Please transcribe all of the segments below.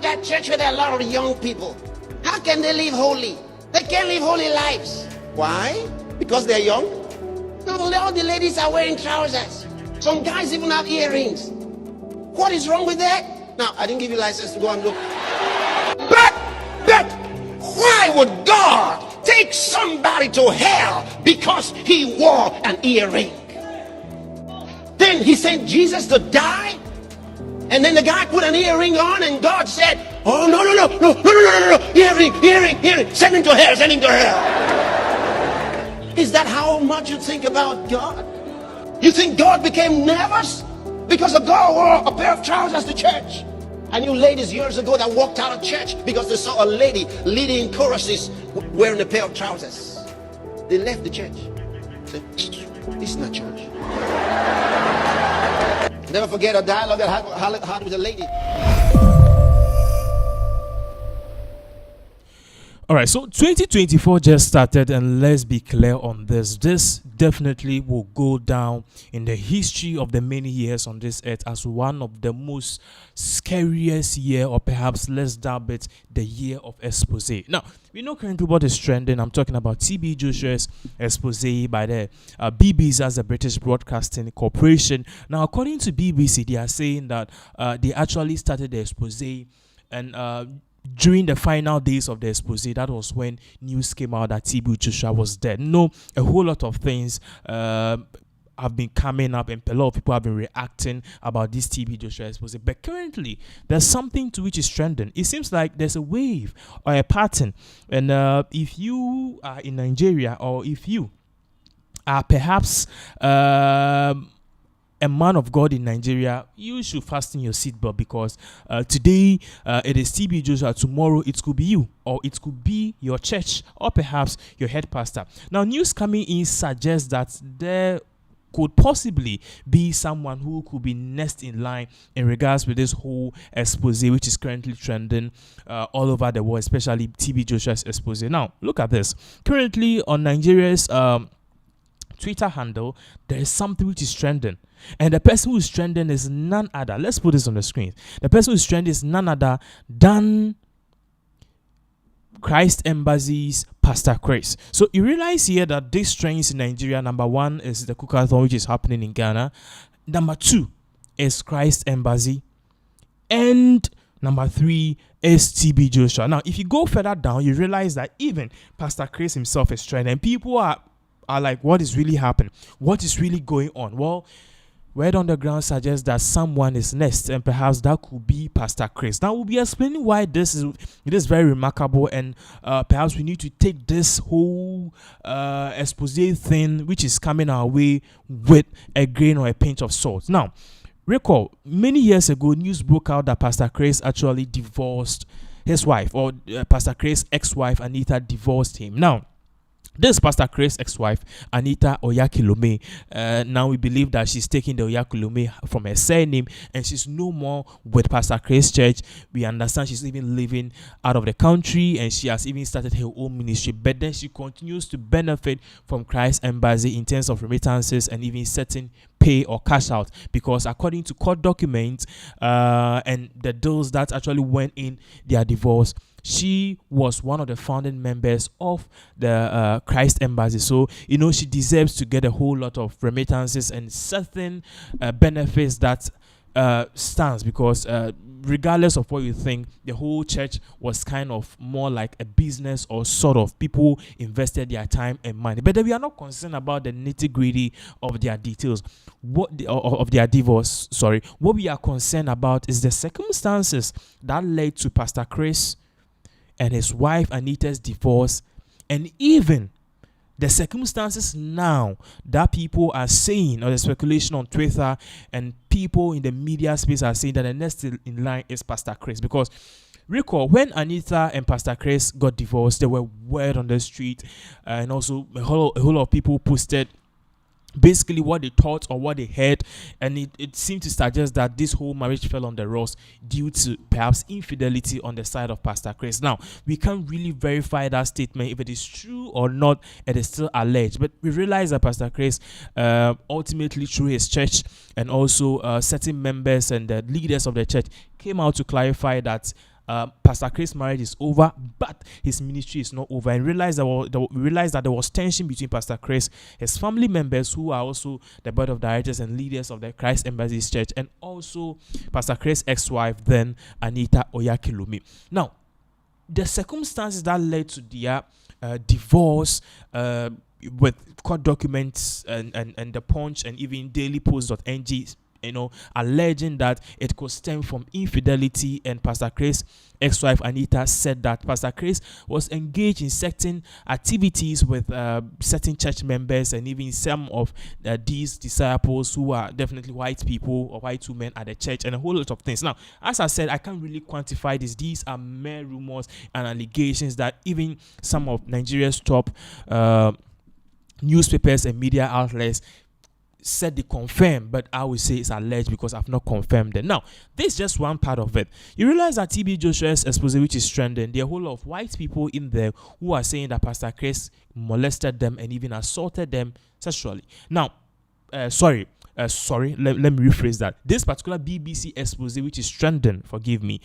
at that church with a lot of young people. How can they live holy? They can't live holy lives. Why? Because they're young? No, all the ladies are wearing trousers. Some guys even have earrings. What is wrong with that? Now, I didn't give you license to go and look. But why would God take somebody to hell because he wore an earring? Then he sent Jesus to die, and then the guy put an earring on, and God said, oh, no, earring, send him to hell, send him to hell. Is that how much you think about God? You think God became nervous because a girl wore a pair of trousers to church? I knew ladies years ago that walked out of church because they saw a lady leading choruses wearing a pair of trousers. They left the church. Said, this is not church. Never forget a dialogue that I had with a lady. All right, so 2024 just started, and let's be clear on this. This definitely will go down in the history of the many years on this earth as one of the most scariest year, or perhaps let's doubt it, the year of expose. Now, we know currently what is trending. I'm talking about TB Joshua's expose by the BBC, as the British Broadcasting Corporation. Now, according to BBC, they are saying that they actually started the expose and during the final days of the expose, that was when news came out that TB Joshua was dead. No, a whole lot of things have been coming up, and a lot of people have been reacting about this TB Joshua expose. But currently, there's something to which is trending. It seems like there's a wave or a pattern. And if you are in Nigeria, or if you are perhaps a man of God in Nigeria, you should fasten your seatbelt, because today it is TB Joshua, tomorrow it could be you, or it could be your church, or perhaps your head pastor. Now, news coming in suggests that there could possibly be someone who could be next in line in regards with this whole expose, which is currently trending all over the world, especially TB Joshua's expose. Now, look at this. Currently on Nigeria's Twitter handle, there is something which is trending. And the person who is trending is none other. Let's put this on the screen. The person who is trending is none other than Christ Embassy's Pastor Chris. So you realize here that these trends in Nigeria, number one is the cookathon, which is happening in Ghana. Number two is Christ Embassy. And number three is TB Joshua. Now, if you go further down, you realize that even Pastor Chris himself is trending. And people are like, what is really happening? What is really going on? Well, word on the ground suggests that someone is next, and perhaps that could be Pastor Chris. Now, we'll be explaining why it is very remarkable, and perhaps we need to take this whole expose thing, which is coming our way, with a grain or a pinch of salt. Now, recall, many years ago, news broke out that Pastor Chris actually divorced his wife, or Pastor Chris' ex-wife, Anita, divorced him. Now, this Pastor Chris' ex-wife, Anita Oyakilome, now we believe that she's taking the Oyakilome from her surname, and she's no more with Pastor Chris' church. We understand she's even living out of the country, and she has even started her own ministry. But then she continues to benefit from Christ Embassy in terms of remittances and even certain pay or cash out, because according to court documents and the deals that actually went in their divorce, she was one of the founding members of the Christ Embassy. So, you know, she deserves to get a whole lot of remittances and certain benefits that stands, because regardless of what you think, the whole church was kind of more like a business, or sort of people invested their time and money. But we are not concerned about the nitty-gritty of their details, of their divorce. Sorry, what we are concerned about is the circumstances that led to Pastor Chris and his wife Anita's divorce, and even the circumstances now that people are saying, or the speculation on Twitter and people in the media space are saying that the next in line is Pastor Chris. Because recall, when Anita and Pastor Chris got divorced, there were word on the street, and also a whole lot of people posted basically what they thought or what they heard, and it seemed to suggest that this whole marriage fell on the rocks due to perhaps infidelity on the side of Pastor Chris. Now, we can't really verify that statement if it is true or not. It is still alleged, but we realize that Pastor Chris ultimately, through his church and also certain members and the leaders of the church, came out to clarify that Pastor Chris' marriage is over, but his ministry is not over. And realized that there was tension between Pastor Chris, his family members, who are also the board of directors and leaders of the Christ Embassies Church, and also Pastor Chris' ex-wife, then Anita Oyakilumi. Now, the circumstances that led to their divorce, with court documents and the Punch and even dailypost.ng, alleging that it could stem from infidelity, and Pastor Chris' ex-wife Anita said that Pastor Chris was engaged in certain activities with certain church members and even some of these disciples who are definitely white people or white women at the church, and a whole lot of things. Now, as I said, I can't really quantify this. These are mere rumors and allegations that even some of Nigeria's top newspapers and media outlets said they confirmed, but I would say it's alleged because I've not confirmed it. Now, this is just one part of it. You realize that TB Joshua's expose, which is trending, there are a whole lot of white people in there who are saying that Pastor Chris molested them and even assaulted them sexually. Now, sorry, let me rephrase that. This particular BBC expose, which is trending, forgive me,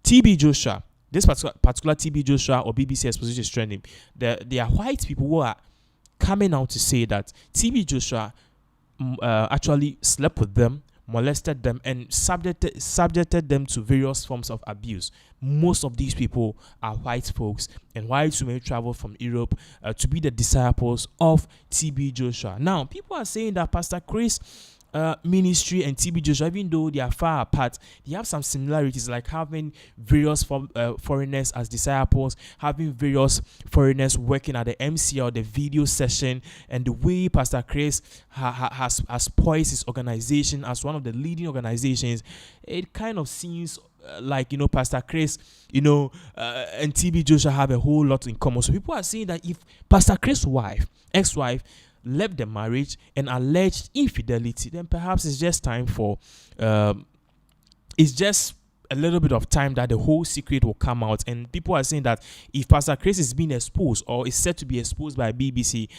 TB Joshua, this particular TB Joshua or BBC expose, which is trending, there are white people who are coming out to say that TB Joshua actually slept with them, molested them, and subjected them to various forms of abuse. Most of these people are white folks and white women travel from Europe to be the disciples of TB Joshua. Now, people are saying that Pastor Chris' ministry and TB Joshua, even though they are far apart, they have some similarities, like having various foreigners as disciples, having various foreigners working at the MC or the video session, and the way Pastor Chris has poised his organization as one of the leading organizations. It kind of seems like, Pastor Chris, and TB Joshua have a whole lot in common. So people are saying that if Pastor Chris' ex-wife, left the marriage and alleged infidelity, then perhaps it's just time for it's just a little bit of time that the whole secret will come out. And people are saying that if Pastor Chris is being exposed or is set to be exposed by BBC,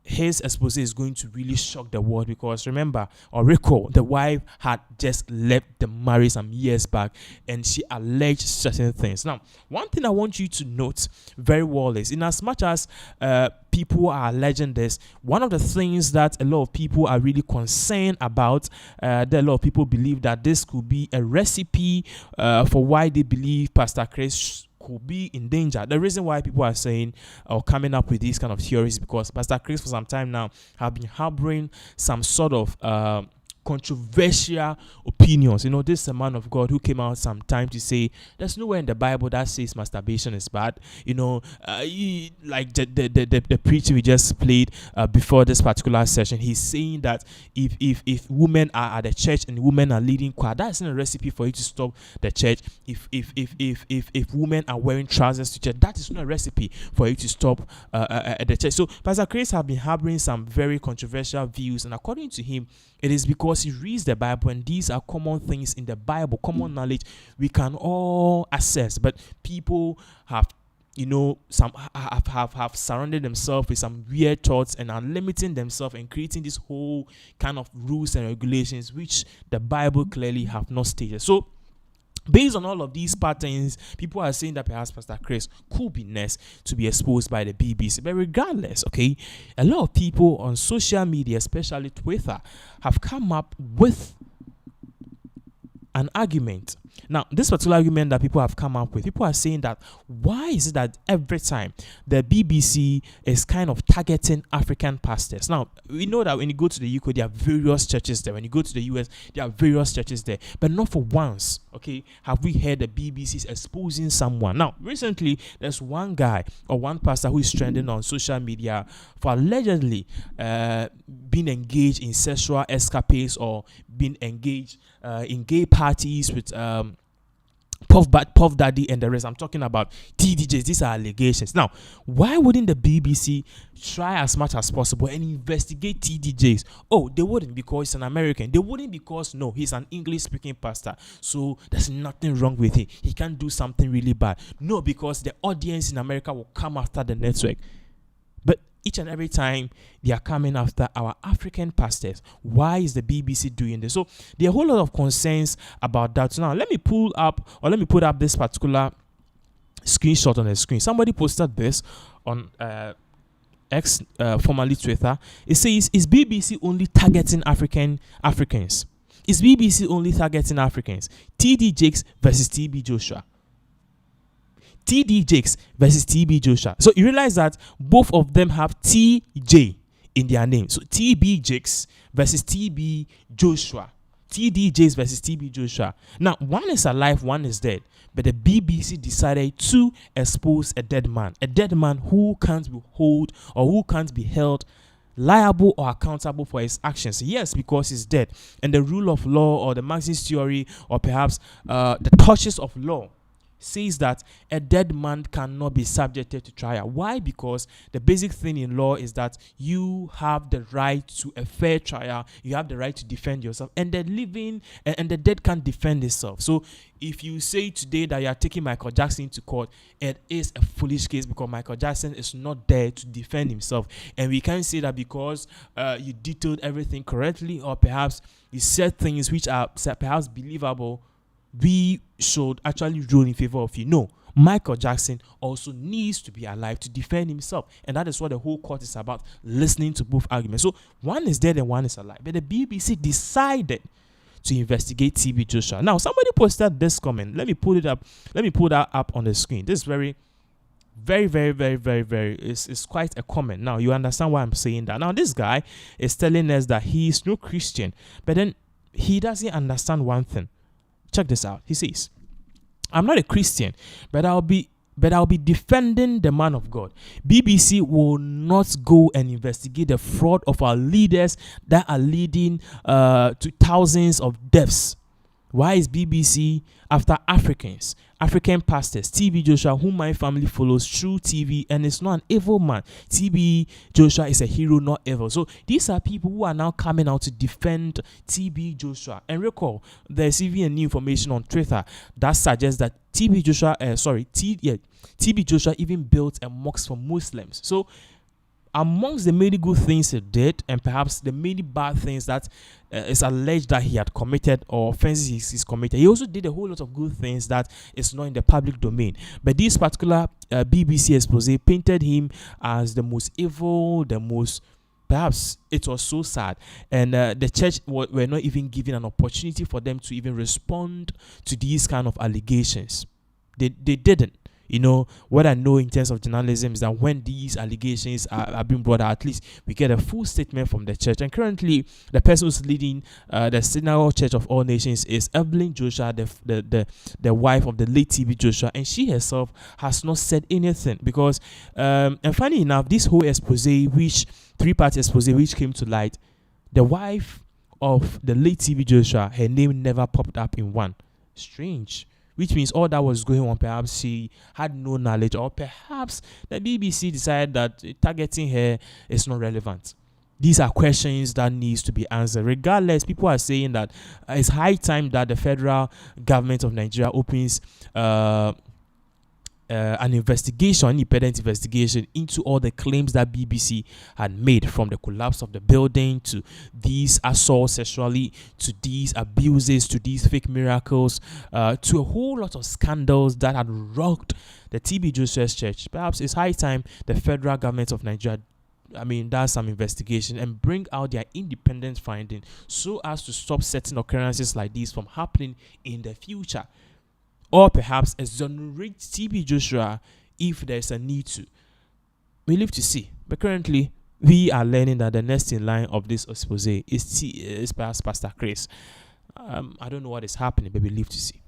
his expose is going to really shock the world, because remember or recall, the wife had just left the marriage some years back and she alleged certain things. Now, one thing I want you to note very well is, in as much as people are alleging this, one of the things that a lot of people are really concerned about, that a lot of people believe that this could be a recipe for why they believe Pastor Chris could be in danger. The reason why people are saying or coming up with these kind of theories is because Pastor Chris for some time now have been harboring some sort of controversial opinions. This is a man of God who came out some time to say there's nowhere in the Bible that says masturbation is bad. Like the preacher we just played before this particular session, he's saying that if women are at the church and women are leading choir, that's not a recipe for you to stop the church. If women are wearing trousers to church, that is not a recipe for you to stop at the church. So Pastor Chris have been harboring some very controversial views, and according to him, it is because he reads the Bible, and these are common things in the Bible, common knowledge we can all access. But people have, some have surrounded themselves with some weird thoughts and are limiting themselves and creating this whole kind of rules and regulations which the Bible clearly have not stated. So, based on all of these patterns, people are saying that perhaps Pastor Chris could be next to be exposed by the BBC. But regardless, okay, a lot of people on social media, especially Twitter, have come up with an argument. Now, this particular argument that people have come up with, people are saying that why is it that every time the BBC is kind of targeting African pastors? Now, we know that when you go to the UK, there are various churches there. When you go to the US, there are various churches there. But not for once, okay, have we heard the BBC is exposing someone. Now, recently, there's one guy or one pastor who is trending on social media for allegedly being engaged in sexual escapades or being engaged in gay parties with Puff Daddy and the rest. I'm talking about TDJs. These are allegations. Now, why wouldn't the BBC try as much as possible and investigate TDJs? Oh, they wouldn't because he's an American. They wouldn't because, no, he's an English-speaking pastor. So there's nothing wrong with it. He can't do something really bad. No, because the audience in America will come after the network. But Each and every time they are coming after our African pastors. Why is the BBC doing this? So there are a whole lot of concerns about that. So now let me put up this particular screenshot on the screen. Somebody posted this on X, formerly Twitter. It says, "Is BBC only targeting Africans? Is BBC only targeting Africans? TD Jakes versus TB Joshua." TD Jakes versus TB Joshua. So you realize that both of them have TJ in their name. So TB Jakes versus TB Joshua. TD Jakes versus TB Joshua. Now, one is alive, one is dead. But the BBC decided to expose a dead man who can't be held liable or accountable for his actions. Yes, because he's dead. And the rule of law, or the Marxist theory, or perhaps the touches of law, says that a dead man cannot be subjected to trial. Why? Because the basic thing in law is that you have the right to a fair trial. You have the right to defend yourself, and the living and the dead can't defend itself. So if you say today that you are taking Michael Jackson to court, it is a foolish case, because Michael Jackson is not there to defend himself. And we can't say that because you detailed everything correctly, or perhaps you said things which are perhaps believable, we should actually rule in favor of you. No, Michael Jackson also needs to be alive to defend himself. And that is what the whole court is about, listening to both arguments. So one is dead and one is alive. But the BBC decided to investigate TB Joshua. Now, somebody posted this comment. Let me pull it up. Let me pull that up on the screen. This is very, it's quite a comment. Now, you understand why I'm saying that. Now, this guy is telling us that he is no Christian, but then he doesn't understand one thing. Check this out. He says, "I'm not a Christian, but I'll be defending the man of God. BBC will not go and investigate the fraud of our leaders that are leading to thousands of deaths. Why is BBC after Africans, African pastors? TB Joshua, whom my family follows through TV, and is not an evil man. TB Joshua is a hero, not evil." So these are people who are now coming out to defend TB Joshua. And recall, there's even new information on Twitter that suggests that TB Joshua even built a mosque for Muslims. So amongst the many good things he did, and perhaps the many bad things that is alleged that he had committed, or offenses he's committed, he also did a whole lot of good things that is not in the public domain. But this particular BBC expose painted him as the most evil, the most, perhaps it was so sad. And the church were not even given an opportunity for them to even respond to these kind of allegations. They didn't. You know, what I know in terms of journalism is that when these allegations are being brought out, at least we get a full statement from the church. And currently, the person who's leading the Synagogue Church of All Nations is Evelyn Joshua, the wife of the late TB Joshua, and she herself has not said anything. Because, and funny enough, this whole expose, three-part expose, which came to light, the wife of the late TB Joshua, her name never popped up in one. Strange. Which means all that was going on, perhaps she had no knowledge, or perhaps the BBC decided that targeting her is not relevant. These are questions that needs to be answered. Regardless, people are saying that it's high time that the federal government of Nigeria opens an independent investigation into all the claims that BBC had made, from the collapse of the building to these assaults sexually, to these abuses, to these fake miracles, to a whole lot of scandals that had rocked the TB Joseph's church. Perhaps it's high time the federal government of Nigeria does some investigation and bring out their independent finding, so as to stop certain occurrences like these from happening in the future. Or perhaps exonerate TB Joshua if there's a need to. We live to see. But currently, we are learning that the next in line of this expose is perhaps Pastor Chris. I don't know what is happening, but we live to see.